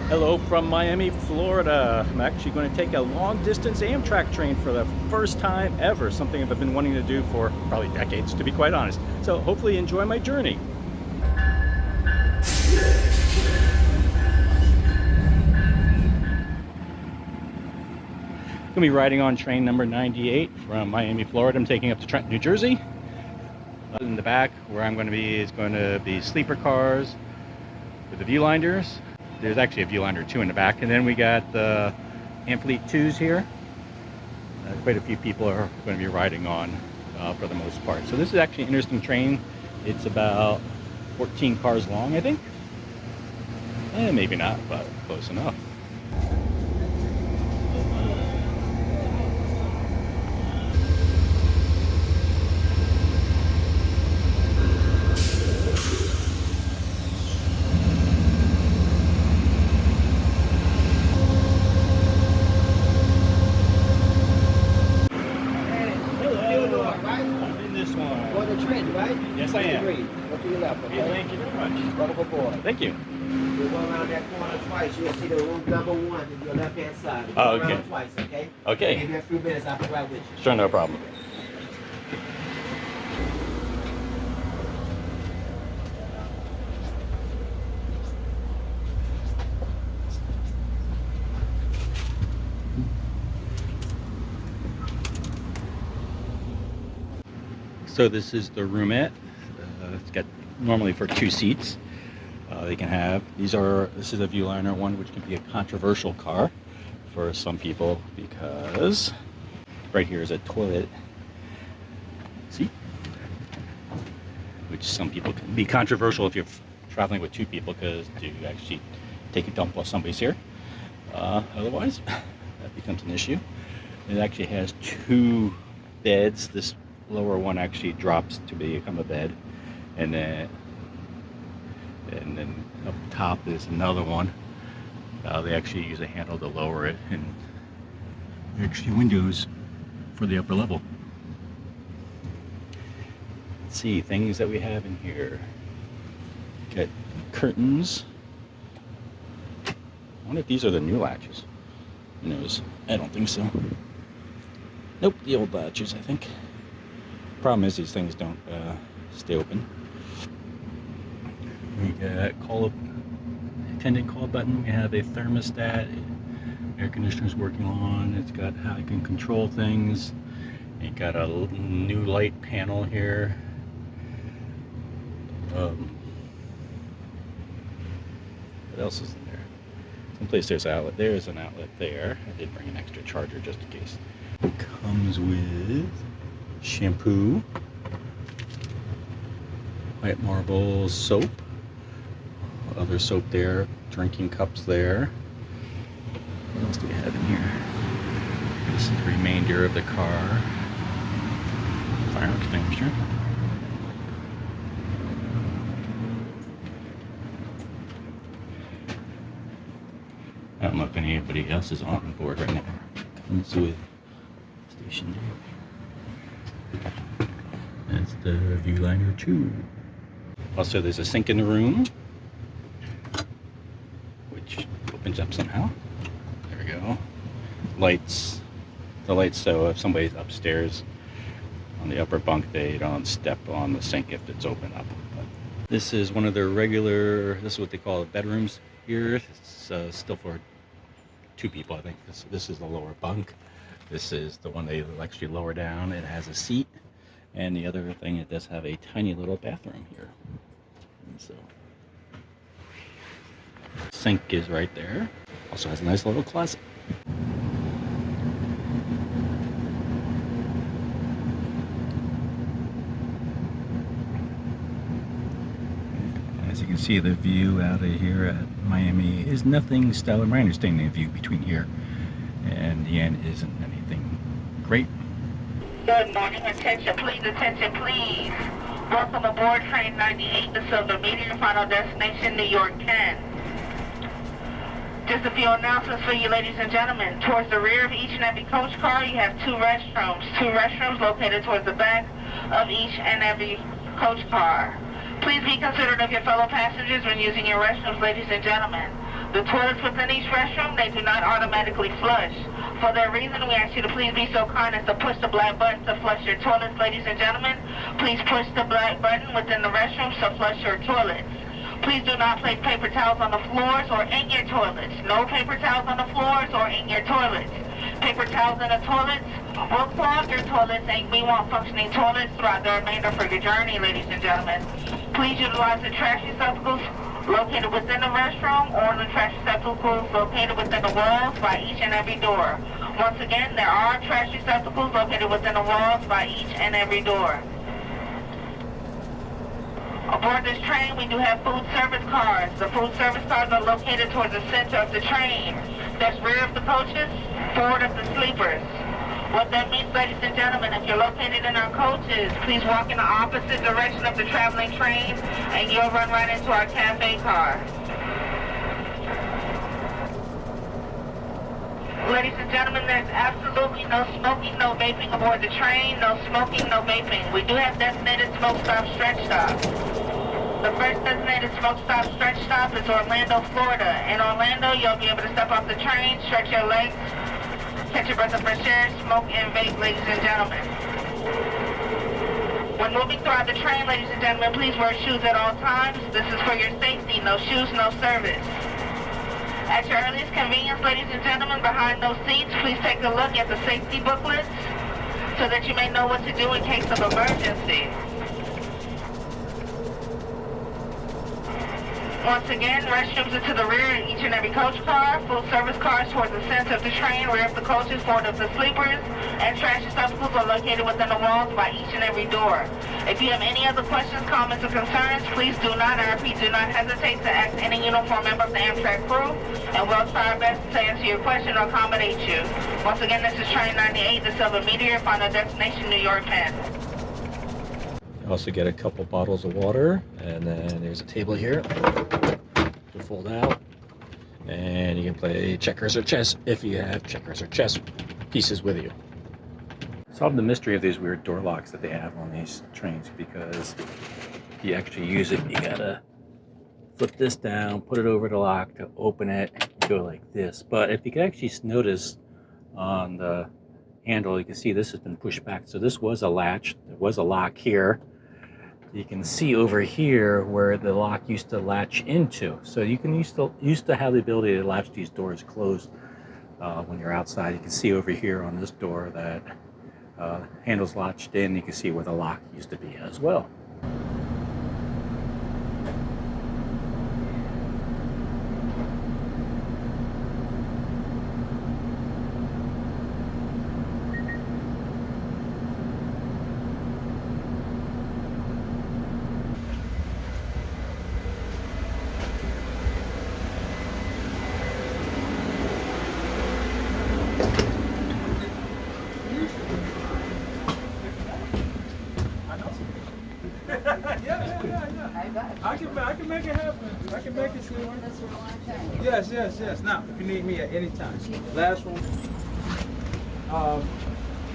Hello from Miami, Florida. I'm actually going to take a long-distance Amtrak train for the first time ever, something I've been wanting to do for probably decades, to be quite honest. So hopefully enjoy my journey. I'm going to be riding on train number 98 from Miami, Florida. I'm taking up to Trenton, New Jersey. In the back, where I'm going to be, is going to be sleeper cars with the Viewliners. There's actually a Viewliner 2 in the back, and then we got the Amtrak 2s here. Quite a few people are going to be riding on for the most part. So this is actually an interesting train. It's about 14 cars long, I think. Maybe not, but close enough. Yes, I am. Go to your left, okay? Thank you very much. Welcome aboard. Thank you. You'll go around that corner twice. You'll see the room number 1 on your left-hand side. You'll Oh, go okay. around twice, okay? Okay. Give you a few minutes. I'll be right with you. Sure, no problem. So this is the Roomette. It's got normally for 2 seats. They can have this is a Viewliner one, which can be a controversial car for some people because right here is a toilet seat, which some people can be controversial if you're traveling with 2 people, because do you actually take a dump while somebody's here? Otherwise, that becomes an issue. It actually has 2 beds. This lower one actually drops to become a bed, and then up top is another one. They actually use a handle to lower it, and actually windows for the upper level. Let's see things that we have in here. Got curtains. I wonder if these are the new latches. Who knows? I don't think so. Nope, the old latches, I think. Problem is these things don't stay open. We got attendant call button. We have a thermostat. Air conditioner's working on. It's got how you can control things. You got a new light panel here. What else is in there? Someplace there's an outlet. There's an outlet there. I did bring an extra charger just in case. It comes with shampoo, white marble soap, other soap there, drinking cups there. What else do we have in here? This is the remainder of the car. Fire extinguisher. I don't know if anybody else is on board right now. Comes with station there. That's the Viewliner 2. Also, there's a sink in the room, which opens up somehow. There we go. Lights. The lights, so if somebody's upstairs on the upper bunk, they don't step on the sink if it's open up. But this is one of their regular, this is what they call the bedrooms here. It's still for 2 people, I think. This is the lower bunk. This is the one they actually lower down. It has a seat. And the other thing, it does have a tiny little bathroom here. And so, sink is right there. Also has a nice little closet. As you can see, the view out of here at Miami is nothing stellar. My understanding, the view between here and the end isn't anything great. Good morning. Attention, please. Attention, please. Welcome aboard train 98, the Sliver Meteor, final destination, New York 10. Just a few announcements for you, ladies and gentlemen. Towards the rear of each and every coach car, you have 2 restrooms. 2 restrooms located towards the back of each and every coach car. Please be considerate of your fellow passengers when using your restrooms, ladies and gentlemen. The toilets within each restroom, they do not automatically flush. For that reason, we ask you to please be so kind as to push the black button to flush your toilets, ladies and gentlemen. Please push the black button within the restrooms to flush your toilets. Please do not place paper towels on the floors or in your toilets. No paper towels on the floors or in your toilets. Paper towels in the toilets will clog your toilets, and we want functioning toilets throughout the remainder of your journey, ladies and gentlemen. Please utilize the trash receptacles located within the restroom or the trash receptacles located within the walls by each and every door. Once again, there are trash receptacles located within the walls by each and every door. Aboard this train, we do have food service cars. The food service cars are located towards the center of the train. That's rear of the coaches, forward of the sleepers. What that means, ladies and gentlemen, if you're located in our coaches, please walk in the opposite direction of the traveling train and you'll run right into our cafe car. Ladies and gentlemen, there's absolutely no smoking, no vaping aboard the train. No smoking, no vaping. We do have designated smoke stop, stretch stop. The first designated smoke stop, stretch stop is Orlando, Florida. In Orlando, you'll be able to step off the train, stretch your legs, catch a breath of fresh air, smoke and vape, ladies and gentlemen. When moving throughout the train, ladies and gentlemen, please wear shoes at all times. This is for your safety. No shoes, no service. At your earliest convenience, ladies and gentlemen, behind those seats, please take a look at the safety booklets so that you may know what to do in case of emergency. Once again, restrooms are to the rear of each and every coach car, full service cars towards the center of the train, rear of the coaches, forward of the sleepers, and trash receptacles are located within the walls by each and every door. If you have any other questions, comments, or concerns, please do not, I repeat, do not hesitate to ask any uniformed member of the Amtrak crew, and we'll try our best to answer your question or accommodate you. Once again, this is Train 98, the Silver Meteor, final destination, New York, Penn. You also get a couple bottles of water, and then there's a table here to fold out, and you can play checkers or chess if you have checkers or chess pieces with you. Solve the mystery of these weird door locks that they have on these trains, because if you actually use it, you gotta flip this down, put it over the lock to open it, go like this. But if you can actually notice on the handle, you can see this has been pushed back. So this was a latch, there was a lock here. You can see over here where the lock used to latch into. So you can used to have the ability to latch these doors closed when you're outside. You can see over here on this door that handle's latched in. You can see where the lock used to be as well. I can make it happen. I can make it, Sliver. Yes, yes, yes. Now, if you need me at any time. Last one.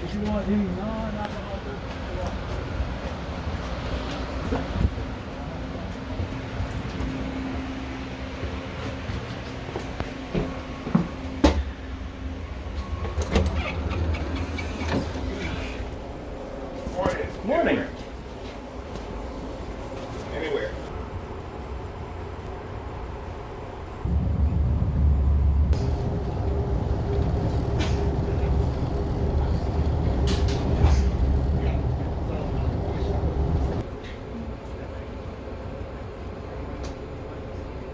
If you want any non-alcoholic. Morning. Anywhere.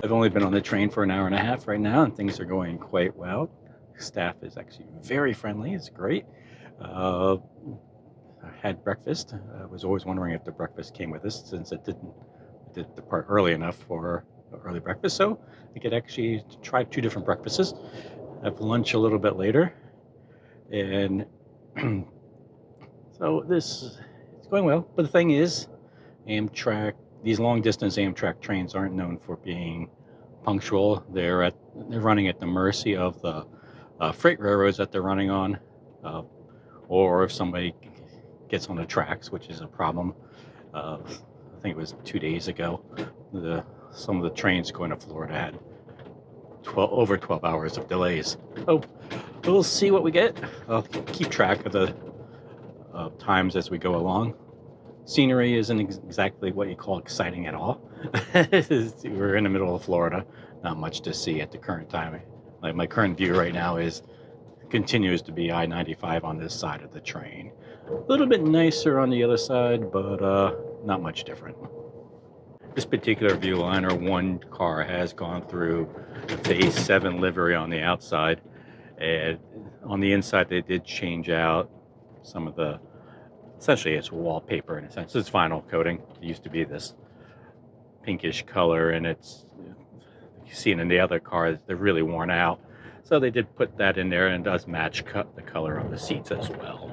I've only been on the train for an hour and a half right now, and things are going quite well. Staff is actually very friendly. It's great. I had breakfast. I was always wondering if the breakfast came with us, since it didn't depart early enough for early breakfast. So I could actually try two different breakfasts, have lunch a little bit later, and so this is going well. But the thing is, Amtrak, these long distance Amtrak trains aren't known for being punctual. They're running at the mercy of the freight railroads that they're running on, or if somebody gets on the tracks, which is a problem. I think it was 2 days ago, some of the trains going to Florida had over 12 hours of delays. Oh, we'll see what we get. I'll keep track of the times as we go along. Scenery isn't exactly what you call exciting at all. We're in the middle of Florida, not much to see at the current time. Like my current view right now continues to be I-95 on this side of the train. A little bit nicer on the other side, but not much different. This particular Viewliner, one car has gone through phase 7 livery on the outside, and on the inside they did change out some of the, essentially it's wallpaper in a sense. It's vinyl coating. It used to be this pinkish color, and it's, you see it in the other cars, they're really worn out. So they did put that in there, and it does match the color of the seats as well.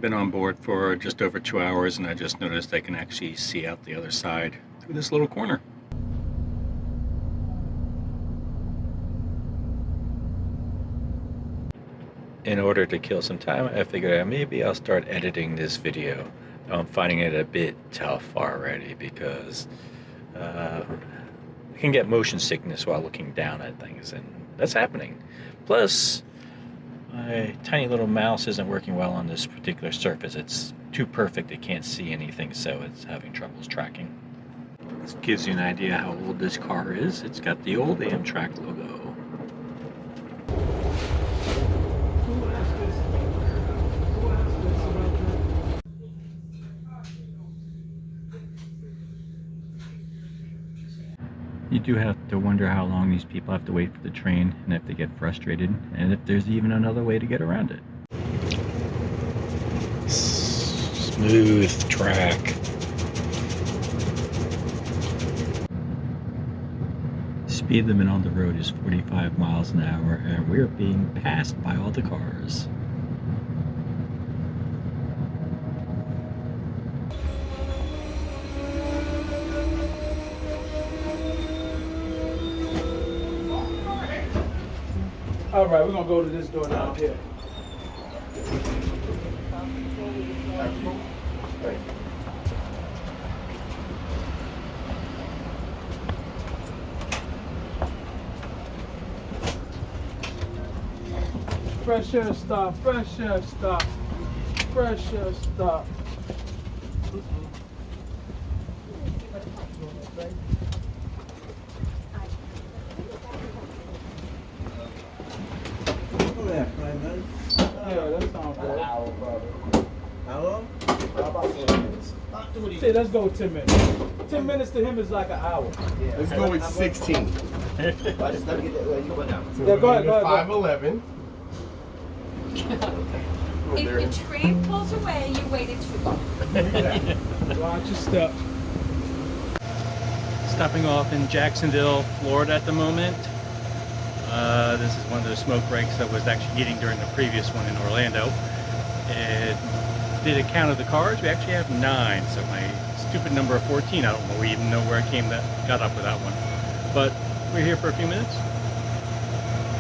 Been on board for just over 2 hours, and I just noticed I can actually see out the other side through this little corner. In order to kill some time, I figured out maybe I'll start editing this video. I'm finding it a bit tough already because I can get motion sickness while looking down at things, and that's happening. Plus, my tiny little mouse isn't working well on this particular surface. It's too perfect, it can't see anything, so it's having troubles tracking. This gives you an idea how old this car is. It's got the old Amtrak logo. You do have to wonder how long these people have to wait for the train, and if they get frustrated, and if there's even another way to get around it. Smooth track. Speed limit on the road is 45 miles an hour, and we're being passed by all the cars. All right, we're gonna go to this door down here. Fresh air stop, fresh air stop, fresh air stop. Yeah, that sounds good. How long? About 10 minutes. See, let's go 10 minutes. 10 minutes to him is like an hour. Yeah. Let's go with 16. I just let me get that. You go down. Yeah, go ahead, go ahead. 511. If the train pulls away, you waited too long. Watch your step. Stopping off in Jacksonville, Florida at the moment. This is one of those smoke breaks that was actually getting during the previous one in Orlando. It did a count of the cars. We actually have 9, so my stupid number of 14, I don't even know where I got up with that one. But we're here for a few minutes.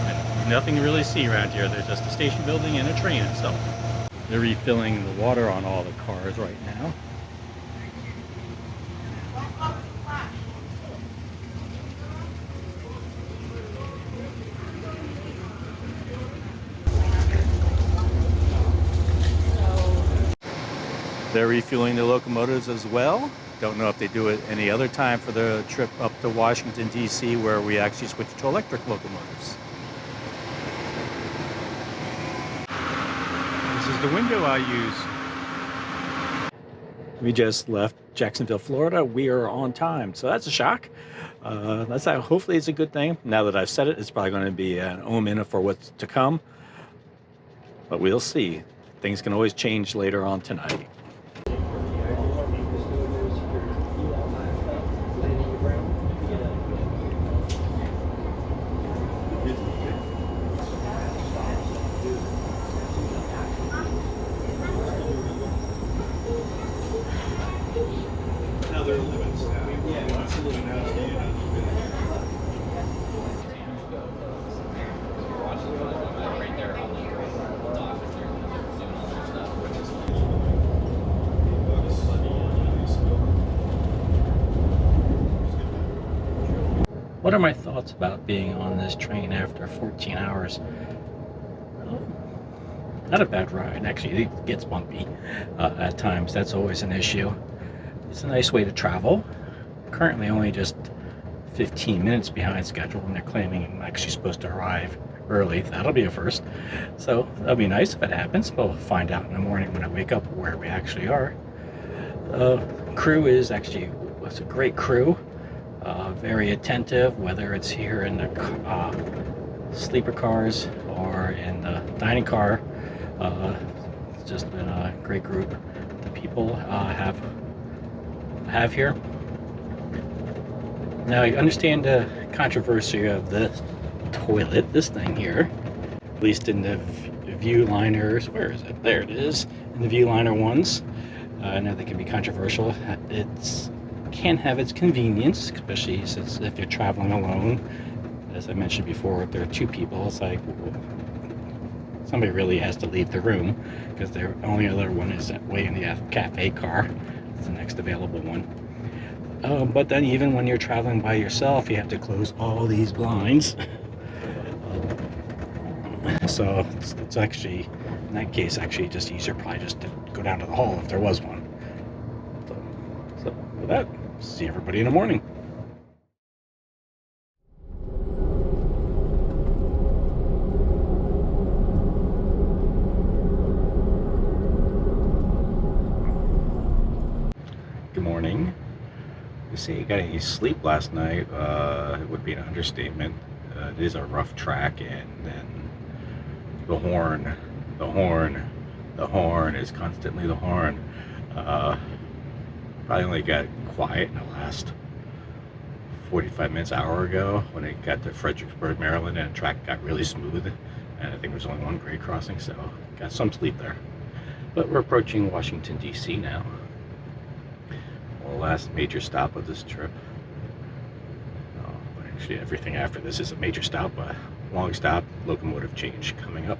And nothing to really see around here. There's just a station building and a train itself. They're refilling the water on all the cars right now. They're refueling the locomotives as well. Don't know if they do it any other time for the trip up to Washington, D.C., where we actually switch to electric locomotives. This is the window I use. We just left Jacksonville, Florida. We are on time, so that's a shock. Hopefully it's a good thing. Now that I've said it, it's probably going to be an omen for what's to come. But we'll see. Things can always change later on tonight. What are my thoughts about being on this train after 14 hours? Not a bad ride. Actually, it gets bumpy at times. That's always an issue. It's a nice way to travel. Currently only just 15 minutes behind schedule, and they're claiming I'm actually supposed to arrive early. That'll be a first. So that'll be nice if it happens. We'll find out in the morning when I wake up where we actually are. Crew is actually, it's a great crew. Very attentive, whether it's here in the sleeper cars or in the dining car. It's just been a great group the people have here. Now, I understand the controversy of the toilet, this thing here, at least in the Viewliners. Where is it? There it is. In the Viewliner ones. I know they can be controversial. It's can have its convenience, especially since if you're traveling alone. As I mentioned before, if there are two people, it's like somebody really has to leave the room, because the only other one is that way in the cafe car. It's the next available one. But then even when you're traveling by yourself, you have to close all these blinds. So it's actually, in that case, actually just easier probably just to go down to the hall if there was one. So with that, see everybody in the morning. Good morning. You say you got any sleep last night, it would be an understatement. It is a rough track, and then the horn is constantly the horn. Probably only got quiet in the last 45 minutes, hour ago, when it got to Fredericksburg, Maryland, and the track got really smooth, and I think there was only one grade crossing, so got some sleep there. But we're approaching Washington, D.C. now. The last major stop of this trip. But actually everything after this is a major stop, a long stop, locomotive change coming up.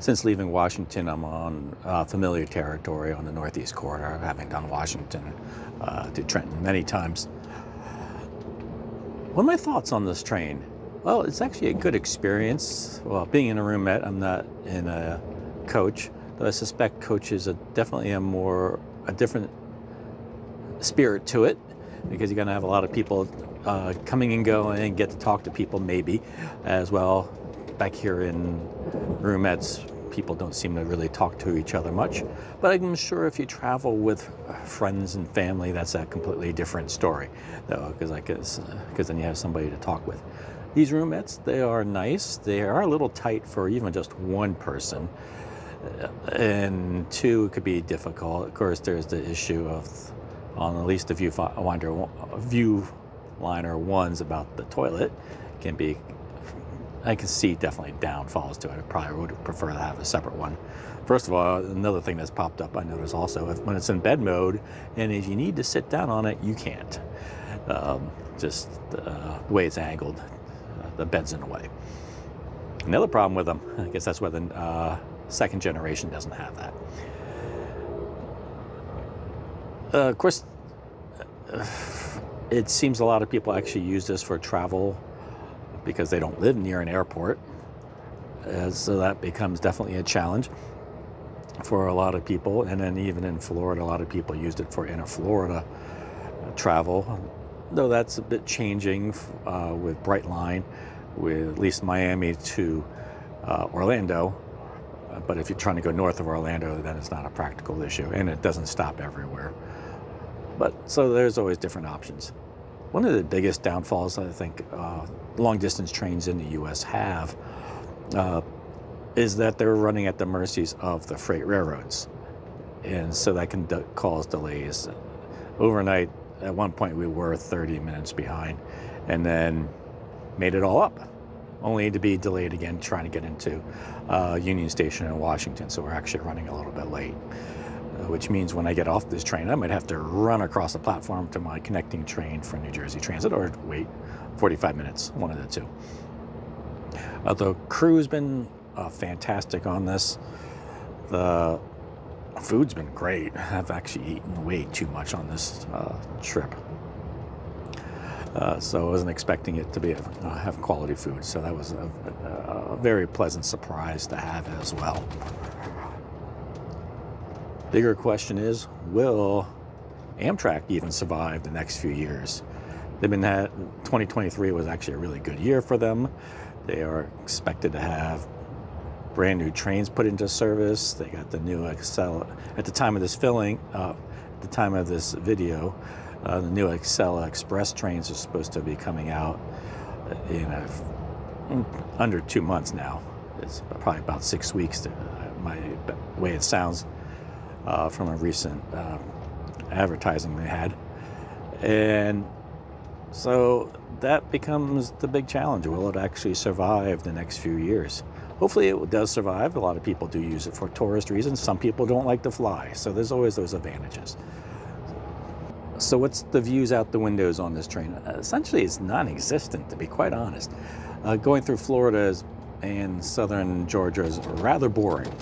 Since leaving Washington, I'm on familiar territory on the Northeast Corridor, having done Washington to Trenton many times. What are my thoughts on this train? Well, it's actually a good experience. Well, being in a roomette, I'm not in a coach, but I suspect coach is definitely a different spirit to it, because you're going to have a lot of people coming and going and get to talk to people maybe as well. Back here in roomettes, people don't seem to really talk to each other much. But I'm sure if you travel with friends and family, that's a completely different story, though, because then you have somebody to talk with. These roomettes, they are nice. They are a little tight for even just one person. And two, it could be difficult. Of course, there's the issue of, on at least the Viewliner ones, about the toilet. Can be, I can see definitely downfalls to it. I probably would prefer to have a separate one. First of all, another thing that's popped up I noticed also, when it's in bed mode, and if you need to sit down on it, you can't. Just the way it's angled, the bed's in the way. Another problem with them, I guess that's why the second generation doesn't have that. Of course, it seems a lot of people actually use this for travel because they don't live near an airport. So that becomes definitely a challenge for a lot of people. And then even in Florida, a lot of people used it for inner Florida travel, though that's a bit changing with Brightline, with at least Miami to Orlando. But if you're trying to go north of Orlando, then it's not a practical issue, and it doesn't stop everywhere. But so there's always different options. One of the biggest downfalls I think long distance trains in the US have is that they're running at the mercies of the freight railroads. And so that can cause delays. Overnight, at one point we were 30 minutes behind, and then made it all up, only to be delayed again trying to get into Union Station in Washington. So we're actually running a little bit late, which means when I get off this train, I might have to run across the platform to my connecting train for New Jersey Transit, or wait 45 minutes, one of the two. The crew's been fantastic on this. The food's been great. I've actually eaten way too much on this trip. So I wasn't expecting it to be have quality food. So that was a very pleasant surprise to have as well. Bigger question is, will Amtrak even survive the next few years? 2023 was actually a really good year for them. They are expected to have brand new trains put into service. They got the new Excel at the time of this at the time of this video. The new Excel Express trains are supposed to be coming out in under 2 months now. It's probably about 6 weeks, my way it sounds from a recent advertising they had. And so that becomes the big challenge. Will it actually survive the next few years? Hopefully it does survive. A lot of people do use it for tourist reasons. Some people don't like to fly, so there's always those advantages. So what's the views out the windows on this train? Essentially, it's non-existent, to be quite honest. Going through Florida and southern Georgia is rather boring.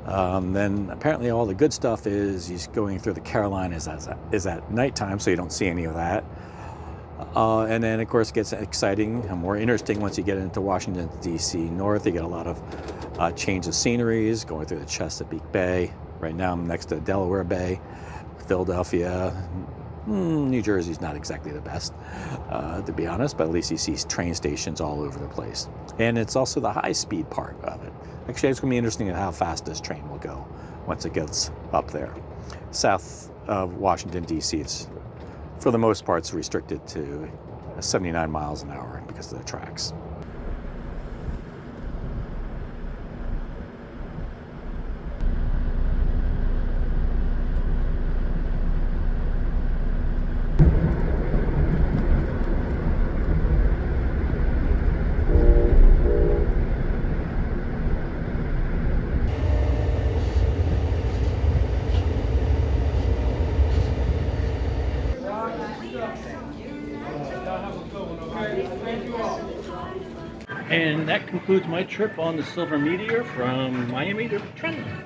Then apparently all the good stuff is he's going through the Carolinas is at nighttime, so you don't see any of that. And then, of course, it gets exciting and more interesting once you get into Washington, D.C. north. You get a lot of change of sceneries, going through the Chesapeake Bay. Right now I'm next to Delaware Bay. Philadelphia, New Jersey's not exactly the best, to be honest, but at least you see train stations all over the place. And it's also the high-speed part of it. Actually, it's going to be interesting at how fast this train will go once it gets up there. South of Washington, D.C., it's, for the most part, it's restricted to 79 miles an hour because of the tracks. And that concludes my trip on the Sliver Meteor from Miami to Trenton.